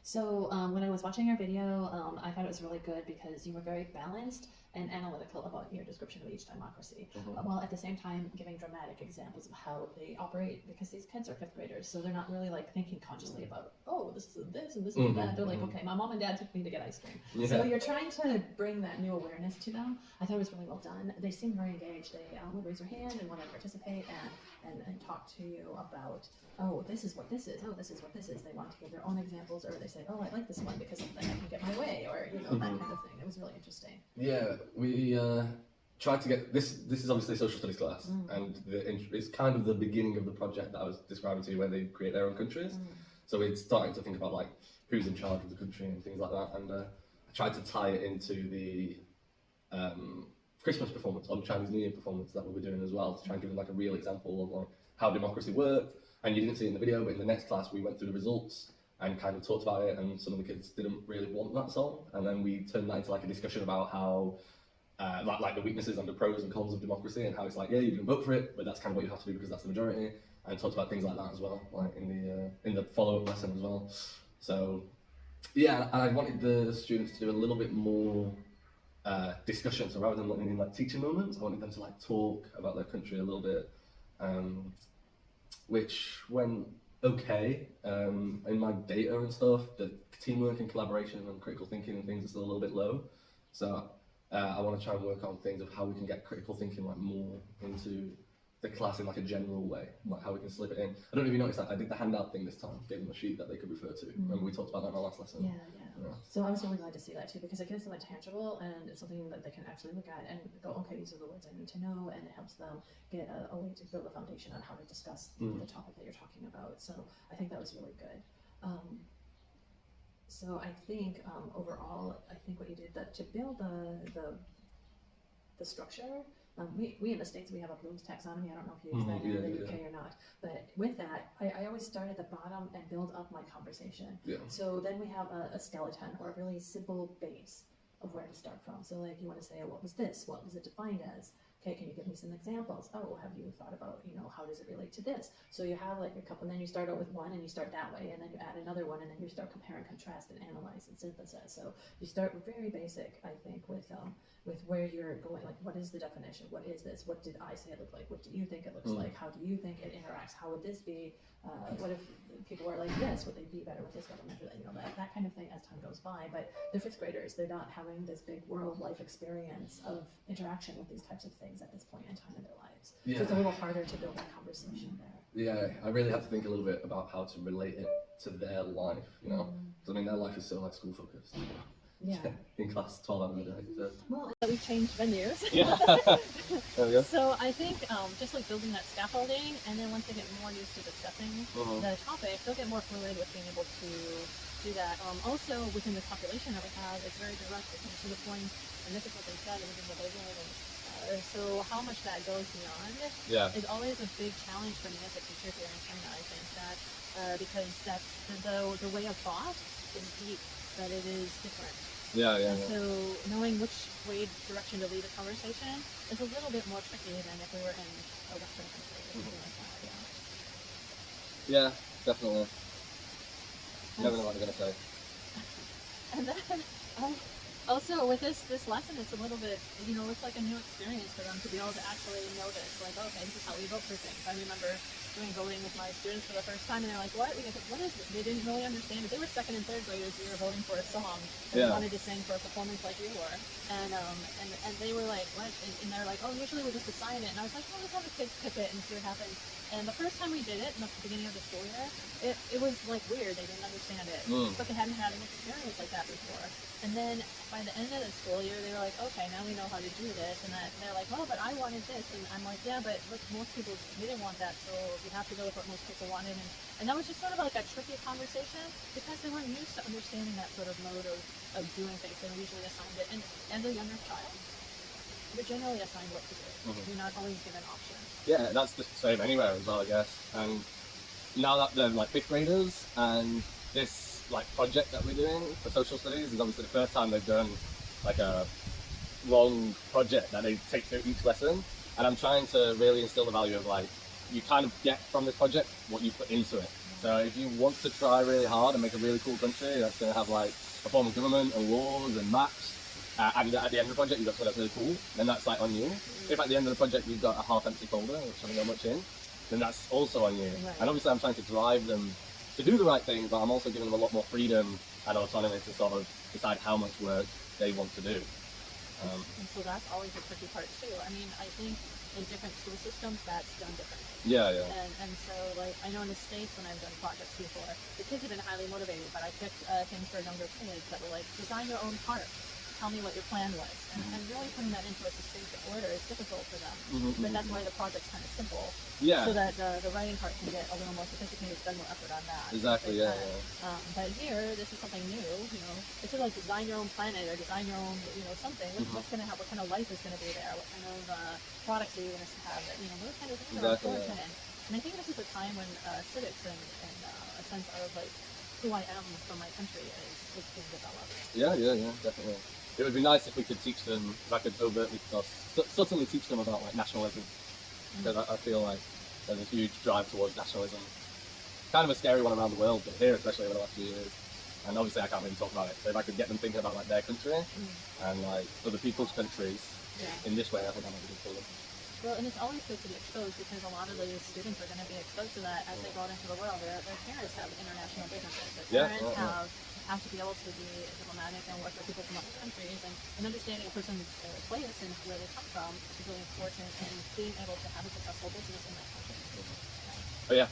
So when I was watching your video, I thought it was really good because you were very balanced and analytical about your description of each democracy, while at the same time giving dramatic examples of how they operate. Because these kids are fifth graders, so they're not really like thinking consciously about, oh, this is this and this is that. They're like, okay, my mom and dad took me to get ice cream. So you're trying to bring that new awareness to them. I thought it was really well done. They seemed very engaged. They would raise their hand and want to participate and talk to you about, oh, this is what this is. Oh, this is what this is. They want to give their own examples, or they say, oh, I like this one because then I can get my way, or that kind of thing. It was really interesting. Yeah, we tried to get this. This is obviously a social studies class, and it's kind of the beginning of the project that I was describing to you, where they create their own countries. So we're starting to think about like who's in charge of the country and things like that, and I tried to tie it into the Christmas performance or the Chinese New Year performance that we were doing as well, to try and give them like a real example of like how democracy worked. And you didn't see it in the video, but in the next class we went through the results and kind of talked about it, and some of the kids didn't really want that song, and then we turned that into like a discussion about how like the weaknesses and the pros and cons of democracy, and how it's like, yeah, you can vote for it, but that's kind of what you have to do because that's the majority, and talked about things like that as well, like in the follow-up lesson as well. So yeah, I wanted the students to do a little bit more discussion. So rather than in like teaching moments, I wanted them to like talk about their country a little bit, which went okay. In my data and stuff, the teamwork and collaboration and critical thinking and things are still a little bit low. So I want to try and work on things of how we can get critical thinking like more into the class in like a general way, like how we can slip it in. I don't know if you noticed that I did the handout thing this time, gave them a sheet that they could refer to. Remember we talked about that in our last lesson? Yeah. So I was really glad to see that too, because it gives them a tangible and it's something that they can actually look at and go, okay, these are the words I need to know, and it helps them get a way to build a foundation on how to discuss the topic that you're talking about. So I think that was really good. So I think overall, I think what you did that to build the structure. We in the States, we have a Bloom's taxonomy. I don't know if you use that in the UK or not, but with that, I always start at the bottom and build up my conversation. So then we have a skeleton or a really simple base of where to start from. So like you want to say, what was this? What was it defined as? Okay, can you give me some examples? Oh, have you thought about, how does it relate to this? So you have like a couple, and then you start out with one and you start that way, and then you add another one, and then you start compare and contrast and analyze and synthesize. So you start very basic, I think, with where you're going, like what is the definition? What is this? What did I say it looked like? What do you think it looks like? How do you think it interacts? How would this be? What if people are like this? Would they be better with this government? Or that kind of thing as time goes by. But they're fifth graders. They're not having this big world life experience of interaction with these types of things at this point in time in their lives. So it's a little harder to build that conversation there. Yeah, I really had to think a little bit about how to relate it to their life, because I mean their life is so like school focused. Yeah. In class 12 hours a day. So. Well, we've changed venues. Yeah. There we go. So I think just like building that scaffolding, and then once they get more used to discussing the topic, they'll get more fluid with being able to do that. Also, within the population that we have, it's very direct, it's to the point, and this is what they said, and this is what they did. And so how much that goes beyond is always a big challenge for me as a teacher here in China. I think that because that's the way of thought is deep, that it is different. So knowing which direction to lead a conversation is a little bit more tricky than if we were in a Western country or something like that. Yeah, definitely. Never know what they're gonna say. And then also with this lesson, it's a little bit, it's like a new experience for them to be able to actually notice, like, okay, this is how we vote for things. I remember doing voting with my students for the first time, and they're like, what is this? They didn't really understand it. They were second and third graders. We were voting for a song that we wanted to sing for a performance like you were. And they were like, what? And they're like, oh, usually we just assign it. And I was like, well, let's have the kids pick it and see what happens. And the first time we did it, in the beginning of the school year, it was like weird. They didn't understand it. But they hadn't had an experience like that before. And then by the end of the school year, they were like, okay, now we know how to do this. And they're like, oh, but I wanted this. And I'm like, yeah, but look, most people didn't want that. So you have to go with what most people wanted. And that was just sort of like a tricky conversation because they weren't used to understanding that sort of mode of doing things. They were usually assigned it. And as a younger child, you're generally assigned what to do. You're not always given options. Yeah, that's just the same anywhere as well, I guess. And now that they're like fifth graders, and this like project that we're doing for social studies is obviously the first time they've done like a long project that they take through each lesson. And I'm trying to really instill the value of like, you kind of get from this project what you put into it. So if you want to try really hard and make a really cool country that's going to have like a form of government and laws and maps, and at the end of the project you've got something that's really cool, then that's like on you. If at the end of the project you've got a half-empty folder which hasn't got much in, then that's also on you. Right. And obviously I'm trying to drive them to do the right thing, but I'm also giving them a lot more freedom and autonomy to sort of decide how much work they want to do. And so that's always a tricky part too. I mean, I think in different school systems that's done differently. Yeah. And so like I know in the States when I've done projects before, the kids have been highly motivated, but I picked things for younger kids that were like, design your own park. Tell me what your plan was. And really putting that into a succinct order is difficult for them. But that's why the project's kind of simple. Yeah. So that the writing part can get a little more sophisticated, spend more effort on that. Exactly, yeah. But here, this is something new, you know. It's sort of like design your own planet or design your own, you know, something. What's going to have, what kind of life is going to be there? What kind of products are you going to have? You know, those kind of things are important. And I think this is a time when civics and a sense of like who I am from my country is being developed. Yeah, definitely. It would be nice if we could teach them, if I could overtly, subtly teach them about like nationalism, because I feel like there's a huge drive towards nationalism. Kind of a scary one around the world, but here especially over the last few years. And obviously I can't really talk about it. So if I could get them thinking about like their country and like other people's countries in this way, I think that might be good for them. Well, and it's always good to be exposed because a lot of these students are going to be exposed to that as they go out into the world. Their parents have international businesses. Their parents have to be able to be diplomatic and work with people from other countries, and understanding a person's place and where they come from is really important, and being able to have a successful business in that country. But yeah.